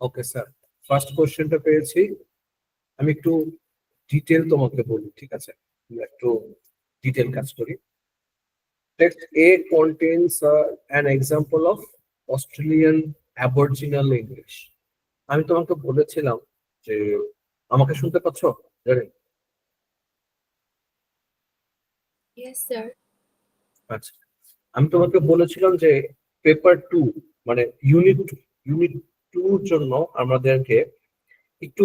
Okay sir, first কোশ্চেনটা পেয়েছি। আমি একটু ডিটেল তোমাকে বলি, ঠিক আছে? আমরা একটু ডিটেল কাজ করি। Text A contains an example of Australian Aboriginal English. আমি তোমাকে বলেছিলাম যে, আমাকে শুনতে পাচ্ছ? জানি। Yes, sir. আচ্ছা, আমি তোমাকে বলেছিলাম যে পেপার 2 মানে ইউনিট 2 জন্য আমাদেরকে একটু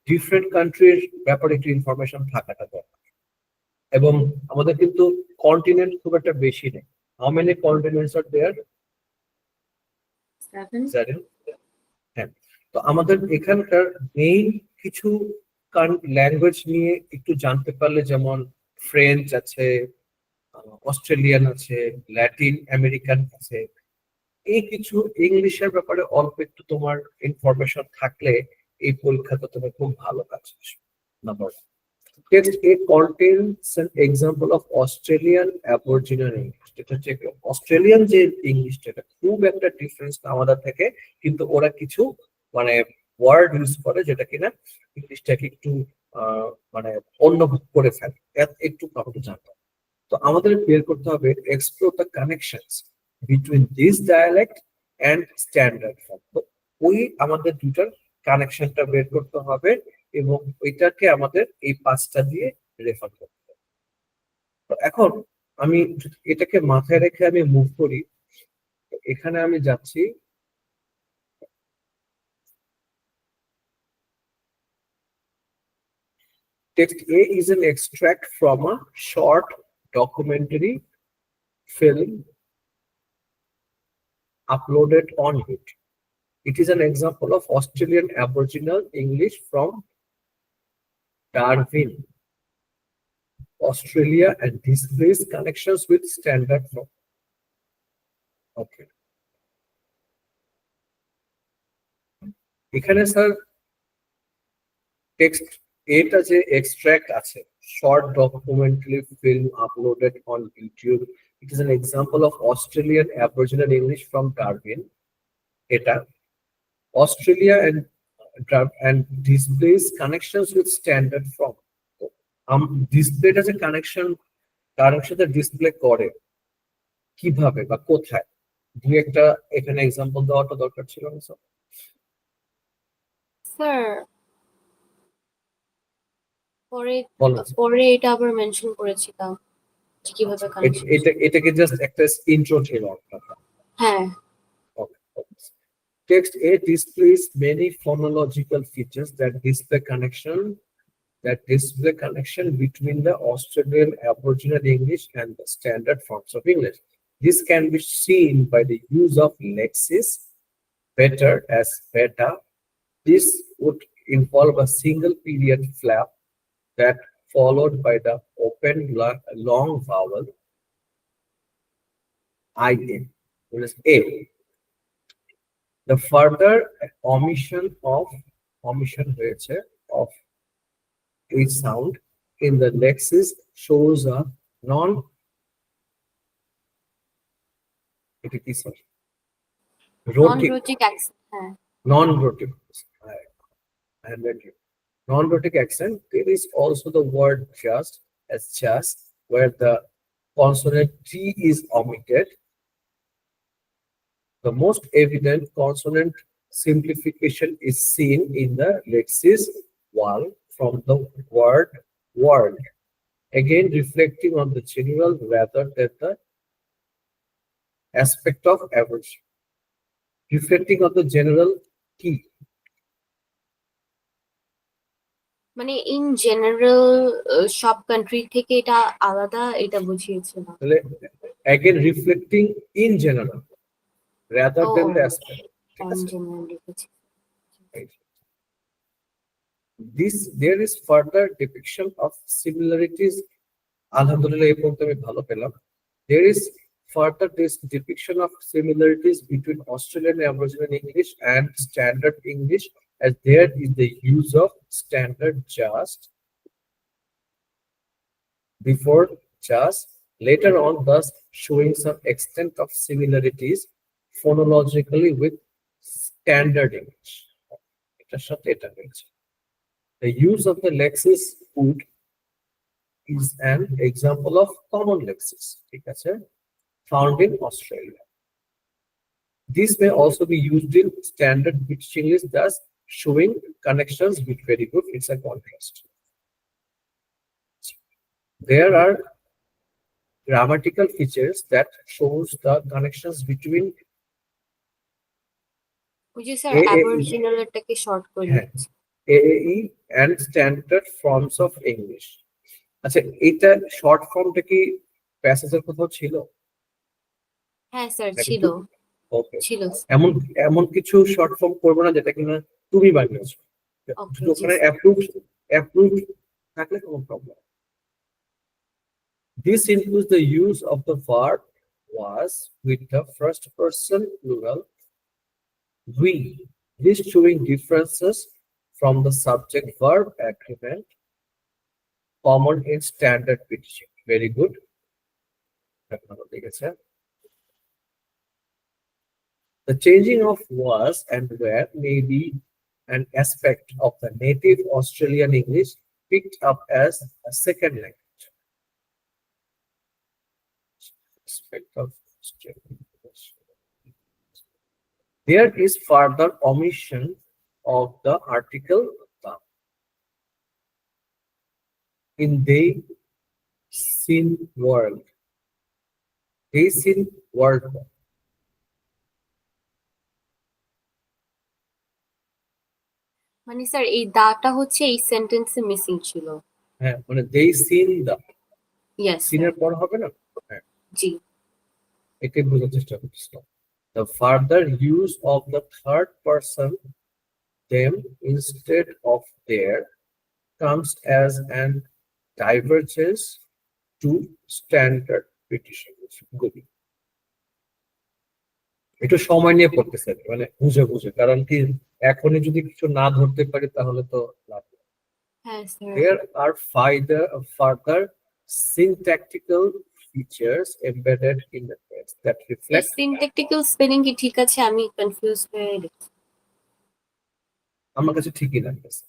ডিফারেন্ট কান্ট্রির ব্যাপারে একটু ইনফরমেশন থাকাটা দরকার। এবং আমাদের কিন্তু কন্টিনেন্ট খুব একটা বেশি নেই। হাউ মেনি কন্টিনেন্টস আর দেয়ার? 7. হ্যাঁ, তো আমাদের এখানকার মেইন কিছু ল্যাঙ্গুয়েজ নিয়ে একটু জানতে পারলে, যেমন ফ্রেঞ্চ আছে, অস্ট্রেলিয়ান আছে, ল্যাটিন আমেরিকান আছে, এই কিছু ইংলিশের ব্যাপারে অল্প একটু তোমার ইনফরমেশন থাকলে এই পরীক্ষাতে তুমি খুব ভালো কাজ আসবে। Number text A contains an example of Australian aboriginal English. এটা হচ্ছে অস্ট্রেলিয়ান যে ইংলিশটা, এটা খুব একটা ডিফারেন্স আমাদের থেকে, কিন্তু ওরা কিছু মানে ওয়ার্ড ইউজ করে যেটা কিনা ইংলিশটাকে একটু মানে অন্য করে ফেলে, একটু কাউকে জানতে হবে। তো আমাদের বের করতে হবে explore the connections between this dialect and standard form. তো ওই আমাদের দুটার কানেকশনটা বের করতে হবে, এবং ওইটাকে আমাদের এই 5টা দিয়ে রেফার করতে হবে। তো এখন আমি যদি এটাকে মাথায় রেখে আমি মুভ করি, এখানে আমি যাচ্ছি text A is an extract from a short documentary film uploaded on YouTube. It is an example of Australian Aboriginal English from Darwin, Australia, and displays connections with standard form. Okay. এখানে sir text এটা যে extract আছে, short documentary film uploaded on YouTube, it is an example of Australian aboriginal English from Darwin. এটা Australia and displays connections with standard form. ডিসপ্লেটা যে কার সাথে display করে, কিভাবে বা কোথায়, দুই একটা এখানে এক্সাম্পল দেওয়াটা দরকার ছিল না স্যার? Sir, পরে বলো। পরে এটা আবার মেনশন করেছিলাম যে কিভাবে কানেকশন। এটাকে জাস্ট একটা ইন্ট্রো ছিল আপনার। হ্যাঁ। Text A displays many phonological features that display connection between the Australian Aboriginal English and the standard forms of English. This can be seen by the use of lexis, better as beta. This would involve a single period flap that followed by the open long vowel in, which is A. The further omission of a sound in the lexis shows a non-rhotic accent. হ্যাঁ। Non-rhotic. I have read you. Non-rhotic accent. There is also the word just, where the consonant T is omitted. The most evident consonant simplification is seen in the lexis wall from the word world, again reflecting on the general rather than the aspect of average. Reflecting on the general key. মানে in general সব country থেকে এটা আলাদা, এটা বুঝিয়েছিল। Again reflecting in general rather than the aspect. There is further depiction of similarities. Alhamdulillah, এই পর্যন্ত আমি ভালো পেলাম। There is further this depiction of similarities between Australian Aboriginal English and Standard English, as there is the use of standard just before just, later on, thus showing some extent of similarities phonologically with Standard English. এটার সাথে এটা রয়েছে। The use of the Lexis food is an example of common Lexis, ঠিক আছে, found in Australia. This may also be used in standard British English, thus showing connections with very good. It's a contrast. There are grammatical features that shows the connections between ওই যে sir AAE, অ্যাবরিজিনালটাকে short করে হ্যাঁ, নিচ্ছে। AAE and standard forms of English. আচ্ছা, এটা short ফর্মটা কি প্যাসেজের কোথাও ছিল? হ্যাঁ স্যার নাকি ছিল ওকে, ছিল এমন এমন কিছু শর্ট ফর্ম করবো না যেটা কিনা তুমি বানিয়েছো। ওকে যদি জি ওখানে স্যার। অ্যাপ্রুভ থাকলে কোনো problem. This includes the use of the verb was with the first person plural we. This showing differences from the subject verb agreement common in standard British. Very good. The changing of was and were may be an aspect of the native Australian English picked up as a second language. Aspect of Australian English. There is further omission of the article the in they seen world. They seen world. মানে sir এই দাটা হচ্ছে এই সেন্টেন্সে missing ছিল। হ্যাঁ, মানে they seen the yes seen sir এর পর হবে না? হ্যাঁ, জি। এটাই বোঝার চেষ্টা করছিলাম। The further use of the third person them instead of their comes as an divergence to standard British English. Good. একটু সময় নিয়ে পড়তেছে, মানে বুঝে বুঝে, কারণ কি এখনই যদি কিছু না ধরতে পারি তাহলে তো লাভ নেই। হ্যাঁ sir. There are further syntactical features embedded in the text that reflect. Syntactical spelling কি ঠিক আছে? আমি কনফিউজ হয়ে গেছি। আমার কাছে ঠিকই লাগতেছে।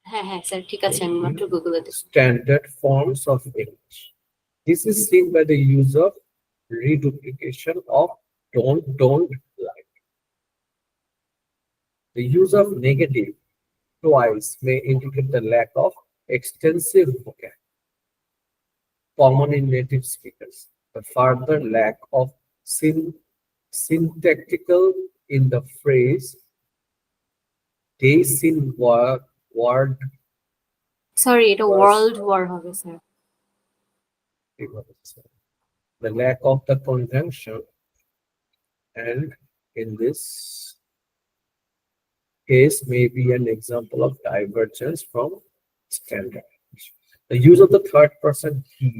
হ্যাঁ হ্যাঁ স্যার ঠিক আছে, আমি মাত্র গুগলে দেখি। Standard forms of English. This is seen by the use of reduplication of don't like. The use of negative twice may indicate the lack of extensive vocabulary common in native speakers. The further lack of syntactical in the phrase they seen word. Sorry, এটা world war হবে sir. The lack of the conjunction and in this case may be an example of divergence from standard. The use of the third person he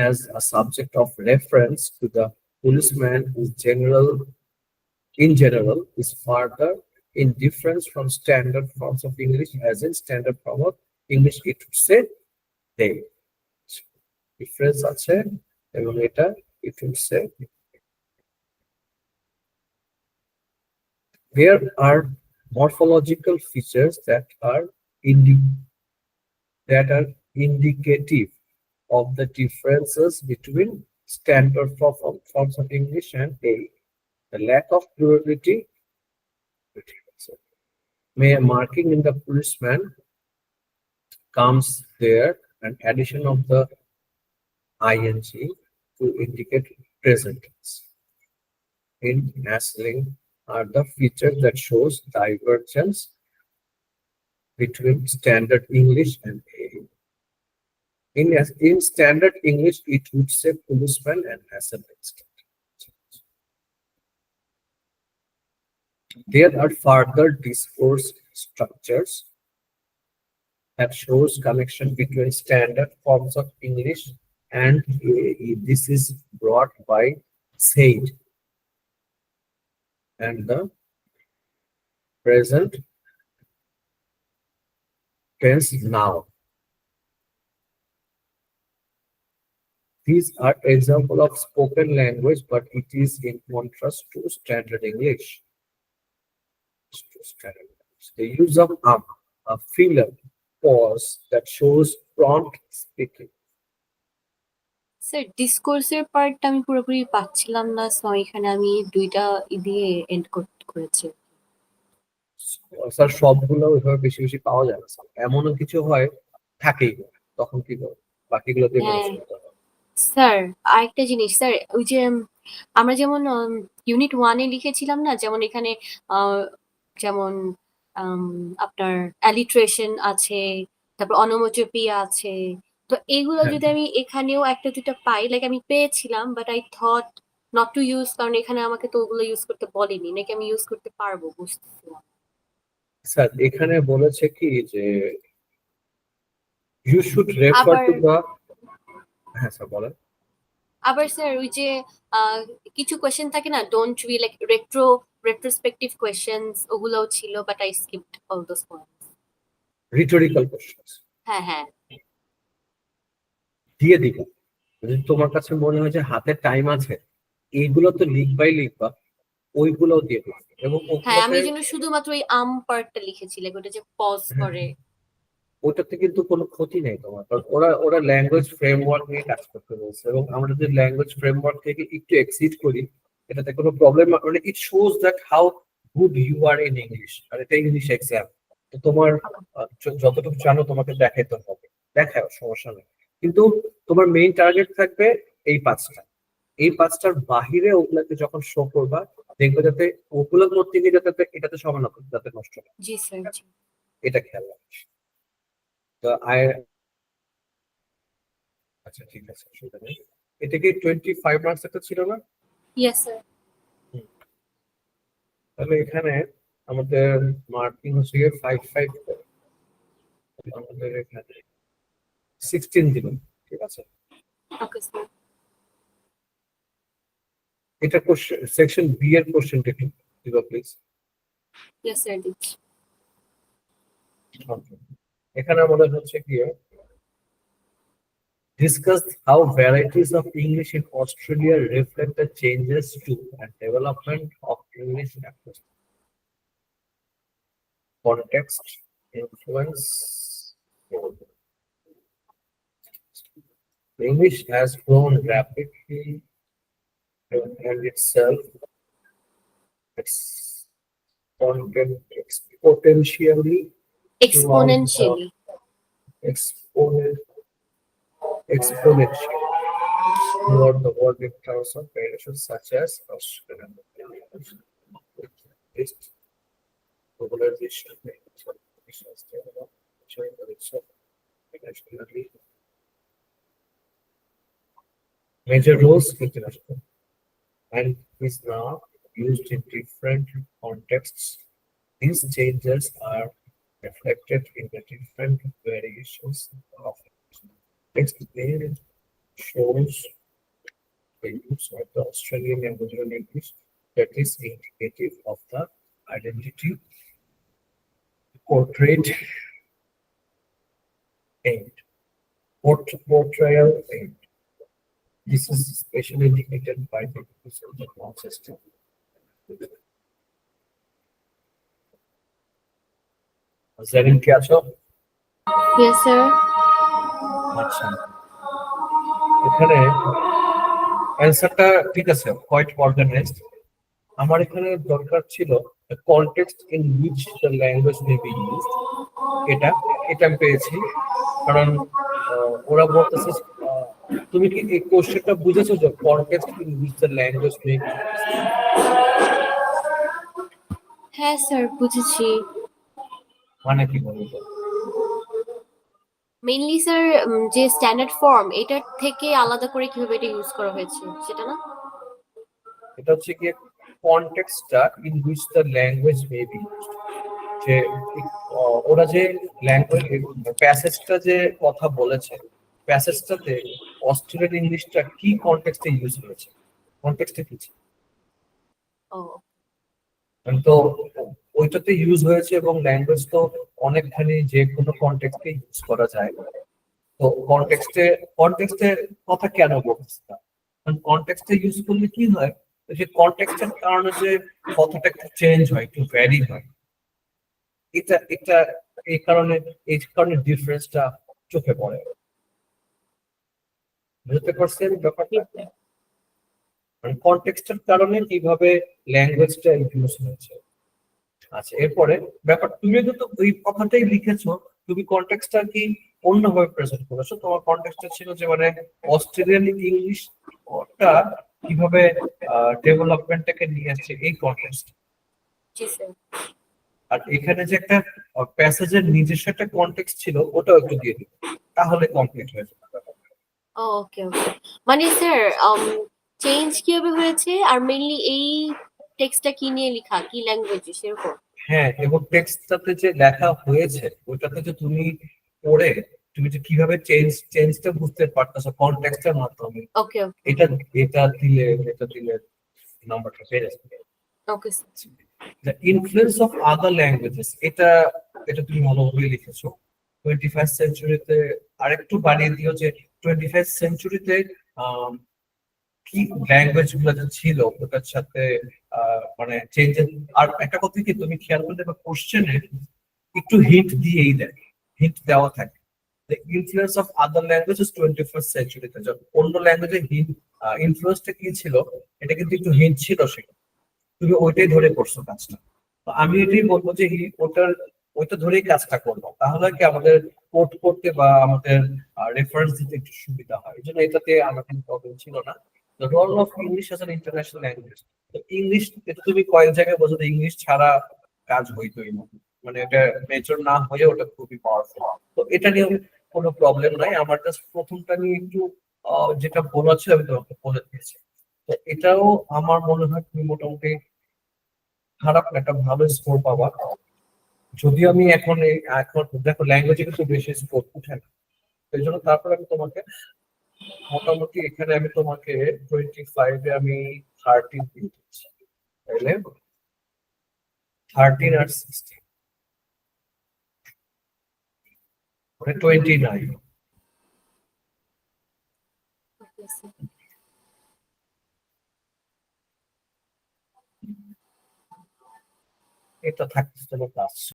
as a subject of reference to the policeman in general is further in difference from standard forms of English, as in standard form of English it would say they. Difference আছে এবং এটা it would say. There are morphological features that are indicative of the differences between standard forms of English and A. The lack of plurality may marking in the policeman comes there, an addition of the ing to indicate present tense. In nestling are the features that shows divergence between standard English and A. In standard English, it would say policeman and assistant. There are further discourse structures that shows connection between standard forms of English and AE. This is brought by said and the present tense now. These are example of spoken language, but it is in contrast to standard English. The use of a filler, pause that shows prompt speaking. Sir ডিসকোর্সের পার্টটা আমি পুরোপুরি পাচ্ছিলাম না, so এখানে আমি দুইটা দিয়ে এন্ড করেছি। স্যার সবগুলো ওইভাবে বেশি বেশি পাওয়া যায় না স্যার। এমনও কিছু হয় থাকেই না, তখন কি করবো? বাকিগুলো দিয়ে হ্যাঁ। ম্যানেজ করতে হবে। স্যার আরেকটা জিনিস স্যার, ওই যে আমরা যেমন ইউনিট 1-এ লিখেছিলাম না, যেমন এখানে যেমন আপনার অ্যালিট্রেশন আছে, তারপর অনোমোটোপিয়া আছে, তো এইগুলো হ্যাঁ যদি আমি এখানেও একটা দুটো পাই, লাইক আমি পেয়েছিলাম but I thought not to use, কারণ এখানে আমাকে তো ওগুলো ইউজ করতে বলেনি, নাকি আমি ইউজ করতে পারবো বুঝতেছিলাম। স্যার, এখানে বলেছে কি যে ইউ শুড রেফার আবার টু দ্য, হ্যাঁ স্যার বলেন। আবার স্যার ওই যে কিছু কোয়েশ্চেন থাকে না, don't we like retrospective questions, ওগুলোও ছিল but I skipped all those points. Rhetorical questions হ্যাঁ হ্যাঁ দিয়ে দিবা। যদি তোমার কাছে মনে হয় যে হাতে টাইম আছে, এইগুলো তো লিখবা, ওইগুলোও দিয়ে দিবা। এবং হ্যাঁ, আমি ওগুলোতে এই জন্য শুধুমাত্র ওই পার্টটা লিখেছি, লাইক ওটা যে পজ করে। ওটাতে কিন্তু কোনো ক্ষতি নেই তোমার, কারণ ওরা ল্যাঙ্গুয়েজ ফ্রেমওয়ার্ক নিয়ে কাজ করতে বলছে, এবং আমরা যদি ল্যাঙ্গুয়েজ ফ্রেমওয়ার্ক থেকে একটু এক্সিড করি, এটাতে কোনো প্রবলেম, মানে it shows that how good you are in English. আর এটা ইংলিশ এক্সাম, তো তোমার যতটুকু জানো তোমাকে দেখাইতে হবে, দেখাও, সমস্যা নেই। কিন্তু তোমার মেইন টার্গেট থাকবে এই পাঁচটা, এই পাঁচটার বাহিরে ওগুলাকে যখন শো করবা, দেখবে যাতে ওগুলো করতে গিয়ে যাতে এটাতে সমান যাতে নষ্ট না হয়। জি স্যার জি। এটা খেয়াল রাখিস। তো আচ্ছা ঠিক আছে, অসুবিধা নেই। এটা কি 25 মার্কস একটা ছিল না? Yes sir. হুম। তাহলে এখানে আমাদের মার্কিং হচ্ছে গিয়ে 5 করে। আমাদের এখানে 16 দিন, ঠিক আছে। Okay sir. এটা কোশ্চেন সেকশন বি এর কোশ্চেনটা একটু দিবা প্লিজ। ইয়েস স্যার দিচ্ছি। এখানে আমাদের হচ্ছে গিয়ে discuss how varieties of English in Australia reflect the changes to and development of English across context, influence. English has grown rapidly and itself its content potentially throughout the exponentially. exponent exponentially throughout the world in terms of variations such as Australian globalization, internationally, major roles international, and is now used in different contexts. These changes are reflected in the different variations of text. There shows the use of the Australian and New Zealand English that is indicative of the identity portrayed and portrayal aimed. This is especially indicated by the use of the noun system. Jerin কি আছো? Yes sir. আচ্ছা, এখানে অ্যান্সারটা ঠিক আছে, quite organised. আমার এখানে দরকার ছিল context in which the language may be used. এটা এটা আমি পেয়েছি, কারণ ওরা বলতেছে তুমি কি এই কোশ্চেনটা বুঝেছো যে context in which the language may be used? হ্যাঁ স্যার বুঝেছি। মানে কি বলতো? মেইনলি স্যার যে স্ট্যান্ডার্ড ফর্ম এটার থেকে আলাদা করে কিভাবে এটা ইউজ করা হয়েছে সেটা না? এটা হচ্ছে কি কনটেক্সটটা in which the language may be used, যে ওরা যে ল্যাঙ্গুয়েজ প্যাসেজটা যে কথা বলেছে, প্যাসেজটাতে অস্ট্রেলিয়ান ইংলিশটা কি কনটেক্সটে ইউজ হয়েছে, কনটেক্সটে কি ছিল। ও তো ওইটাতে ইউজ হয়েছে, এবং ল্যাঙ্গুয়েজ তো অনেকখানি যে কোনো কনটেক্সটে ইউজ করা যায়। তো কনটেক্সটে কথা কেন বলতেছি না? কারণ কনটেক্সটে ইউজ করলে কি হয়, যে কনটেক্সটের কারণে যে কথাটা একটু চেঞ্জ হয়, একটু ভ্যারি হয়, এটা এটা এই কারণে ডিফারেন্সটা চোখে পড়ে। বুঝতে পারছেন ব্যাপারটা? মানে কনটেক্সটের কারণে কিভাবে ল্যাঙ্গুয়েজটা ইউজ হয়েছে। আচ্ছা, এরপরে ব্যাপার, তুমি কিন্তু ওই কথাটাই লিখেছো, তুমি কনটেক্সটটা কি অন্যভাবে প্রেজেন্ট করেছো। তোমার কনটেক্সটটা ছিল যে মানে অস্ট্রেলিয়ান ইংলিশ ওটা কিভাবে ডেভেলপমেন্টটাকে নিয়ে আসছে এই কনটেক্সট। জি স্যার। আর এখানে যে একটা প্যাসেজের নিজস্ব একটা কনটেক্সট ছিল, ওটাও একটু দিয়ে দিবে, তাহলে কমপ্লিট হয়ে যাবে। ওকে, ওকে। মানে স্যার চেঞ্জ কিভাবে হয়েছে আর মেইনলি এই টেক্সটটা কি নিয়ে লেখা, কি ল্যাঙ্গুয়েজে সেরকম? হ্যাঁ, এবং টেক্সটটাতে যে লেখা হয়েছে ওটাতে যে তুমি পড়ে তুমি যে কিভাবে চেঞ্জটা বুঝতে পারতেছো কনটেক্সটের মাধ্যমে, ওকে, ওকে, এটা এটা দিলে নাম্বারটা বেড়ে যাবে। Okay sir. The influence of other languages, এটা এটা তুমি ভালোভাবে লিখেছো। 21st সেঞ্চুরিতে আরেকটু বাড়িয়ে দিও যে 21st সেঞ্চুরিতে কি ল্যাঙ্গুয়েজ গুলো যে ছিল ওটার সাথে মানে চেঞ্জেস। আর একটা কথা কি, তুমি খেয়াল করে দেখো কোশ্চেনে একটু হিন্ট দিয়েই দেয়, হিন্ট দেওয়া থাকে। The influence of other languages 21st সেঞ্চুরিতে, যখন অন্য ল্যাঙ্গুয়েজে ইনফ্লুয়েন্সটা কি ছিল, এটা কিন্তু একটু হিন্ট ছিল সেখানে, তুমি ওইটাই ধরে করছো কাজটা। তো আমি এটাই বলবো যে ওইটা ধরেই কাজটা করবো, তাহলে কি আমাদের কোট করতে বা আমাদের রেফারেন্স দিতে একটু সুবিধা হয়। এই জন্য এটাতে আমার কোনো প্রবলেম ছিল না। The role of English as an international language, তো ইংলিশ এটা তুমি কয়েক জায়গায় বোঝো, ইংলিশ ছাড়া কাজ হইতোই না, মানে এটা মেজর না হয়ে ওটা খুবই পাওয়ারফুল। তো এটা নিয়ে কোনো প্রবলেম নাই। আমার জাস্ট প্রথমটা নিয়ে একটু যেটা বলা ছিল আমি তোমাকে বলে দিয়েছি। তো এটাও আমার মনে হয় তুমি মোটামুটি খারাপ না, একটা ভালো স্কোর পাবা। যদিও আমি এখন দেখো ল্যাঙ্গুয়েজে কিন্তু বেশি স্কোর উঠে না, এই জন্য তারপর আমি তোমাকে মোটামুটি এখানে আমি তোমাকে 25-এ আমি 13 দিয়ে দিচ্ছি, তাইলে 13 আর 16 মানে 29। Okay sir. এটা থাকছে তোমার ক্লাস।